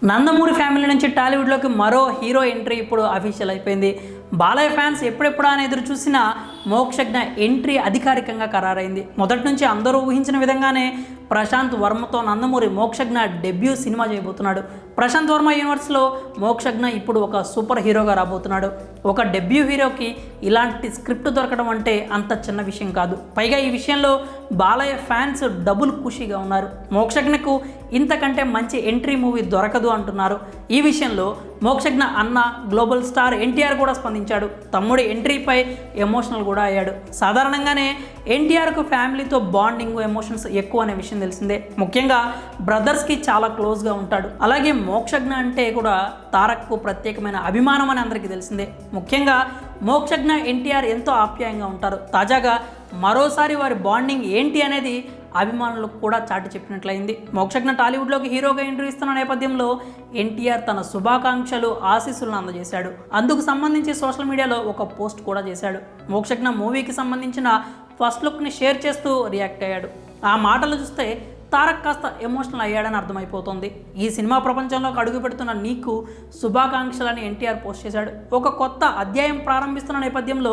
Nandamuri family నుంచి టాలీవుడ్లోకి మరో hero entry ఇప్పుడు అఫీషియల్ అయిపోయింది. బాలయ్య ఫ్యాన్స్ ఎప్పుడెప్పుడా అని ఎదురు చూసిన మోక్షజ్ఞ ఎంట్రీ అధికారికంగా ఖరారైంది. మొదటి నుంచి అందరూ ఊహించిన విధంగానే ప్రశాంత్ వర్మతో నందమూరి మోక్షజ్ఞ డెబ్యూ సినిమా చేయబోతున్నాడు. ప్రశాంత్ వర్మ యూనివర్స్లో మోక్షజ్ఞ ఇప్పుడు ఒక సూపర్ హీరోగా రాబోతున్నాడు. ఒక డెబ్యూ హీరోకి ఇలాంటి స్క్రిప్ట్ దొరకడం అంటే అంత చిన్న విషయం కాదు. పైగా ఈ విషయంలో బాలయ్య ఫ్యాన్స్ డబుల్ ఖుషీగా ఉన్నారు. మోక్షజ్ఞకు ఇంతకంటే మంచి ఎంట్రీ మూవీ దొరకదు అంటున్నారు. ఈ విషయంలో మోక్షజ్ఞ అన్న గ్లోబల్ స్టార్ ఎన్టీఆర్ కూడా స్పందించాడు. తమ్ముడి ఎంట్రీపై ఎమోషనల్ కూడా అయ్యాడు. సాధారణంగానే ఎన్టీఆర్కు ఫ్యామిలీతో బాండింగ్ ఎమోషన్స్ ఎక్కువ అనే విషయం తెలిసిందే. ముఖ్యంగా బ్రదర్స్కి చాలా క్లోజ్గా ఉంటాడు. అలాగే మోక్షజ్ఞ అంటే కూడా తారక్కు ప్రత్యేకమైన అభిమానం అని అందరికీ తెలిసిందే. ముఖ్యంగా మోక్షజ్ఞ ఎన్టీఆర్ ఎంతో ఆప్యాయంగా ఉంటారు. తాజాగా మరోసారి వారి బాండింగ్ ఏంటి అనేది అభిమానులకు కూడా చాటి చెప్పినట్లయింది. మోక్షజ్ఞ టాలీవుడ్లోకి హీరోగా ఎంట్రీ ఇస్తున్న నేపథ్యంలో ఎన్టీఆర్ తన శుభాకాంక్షలు ఆశీస్సులను అందజేశాడు. అందుకు సంబంధించి సోషల్ మీడియాలో ఒక పోస్ట్ కూడా చేశాడు. మోక్షజ్ఞ మూవీకి సంబంధించిన ఫస్ట్ లుక్ని షేర్ చేస్తూ రియాక్ట్ అయ్యాడు. ఆ మాటలు చూస్తే తారక్ కాస్త ఎమోషనల్ అయ్యాడని అర్థమైపోతుంది. ఈ సినిమా ప్రపంచంలోకి అడుగు పెడుతున్న నీకు శుభాకాంక్షలని ఎన్టీఆర్ పోస్ట్ చేశాడు. ఒక కొత్త అధ్యాయం ప్రారంభిస్తున్న నేపథ్యంలో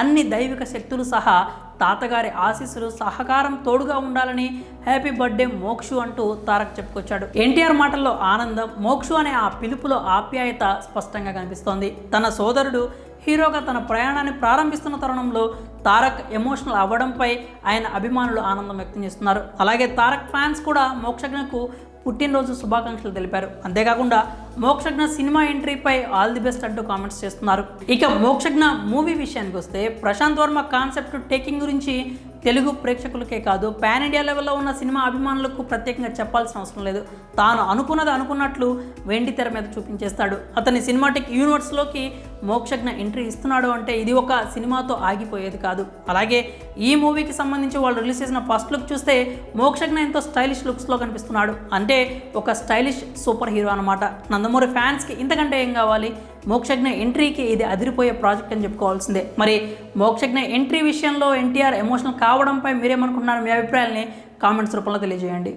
అన్ని దైవిక శక్తులు సహా తాతగారి ఆశీస్సులు సహకారం తోడుగా ఉండాలని హ్యాపీ బర్త్డే మోక్షు అంటూ తారక్ చెప్పుకొచ్చాడు. ఎన్టీఆర్ మాటల్లో ఆనందం, మోక్షు అనే ఆ పిలుపులో ఆప్యాయత స్పష్టంగా కనిపిస్తోంది. తన సోదరుడు హీరోగా తన ప్రయాణాన్ని ప్రారంభిస్తున్న తరుణంలో తారక్ ఎమోషనల్ అవ్వడంపై ఆయన అభిమానులు ఆనందం వ్యక్తం చేస్తున్నారు. అలాగే తారక్ ఫ్యాన్స్ కూడా మోక్షజ్ఞకు పుట్టినరోజు శుభాకాంక్షలు తెలిపారు. అంతేకాకుండా మోక్షజ్ఞ సినిమా ఎంట్రీపై ఆల్ ది బెస్ట్ అంటూ కామెంట్స్ చేస్తున్నారు. ఇక మోక్షజ్ఞ మూవీ విషయానికి వస్తే ప్రశాంత్ వర్మ కాన్సెప్ట్ టేకింగ్ గురించి తెలుగు ప్రేక్షకులకే కాదు పాన్ ఇండియా లెవెల్లో ఉన్న సినిమా అభిమానులకు ప్రత్యేకంగా చెప్పాల్సిన అవసరం లేదు. తాను అనుకున్నది అనుకున్నట్లు వెండి తెర మీద చూపించేస్తాడు. అతని సినిమాటిక్ యూనివర్స్లోకి మోక్షజ్ఞ ఎంట్రీ ఇస్తున్నాడు అంటే ఇది ఒక సినిమాతో ఆగిపోయేది కాదు. అలాగే ఈ మూవీకి సంబంధించి వాళ్ళు రిలీజ్ చేసిన ఫస్ట్ లుక్ చూస్తే మోక్షజ్ఞ ఎంతో స్టైలిష్ లుక్స్లో కనిపిస్తున్నాడు. అంటే ఒక స్టైలిష్ సూపర్ హీరో అనమాట. నందమూరి ఫ్యాన్స్కి ఇంతకంటే ఏం కావాలి? మోక్షజ్ఞ ఎంట్రీకి ఇది అదిరిపోయే ప్రాజెక్ట్ అని చెప్పుకోవాల్సిందే. మరి మోక్షజ్ఞ ఎంట్రీ విషయంలో ఎన్టీఆర్ ఎమోషనల్ కావడంపై మీరేమనుకుంటున్నారు? మీ అభిప్రాయాల్ని కామెంట్స్ రూపంలో తెలియజేయండి.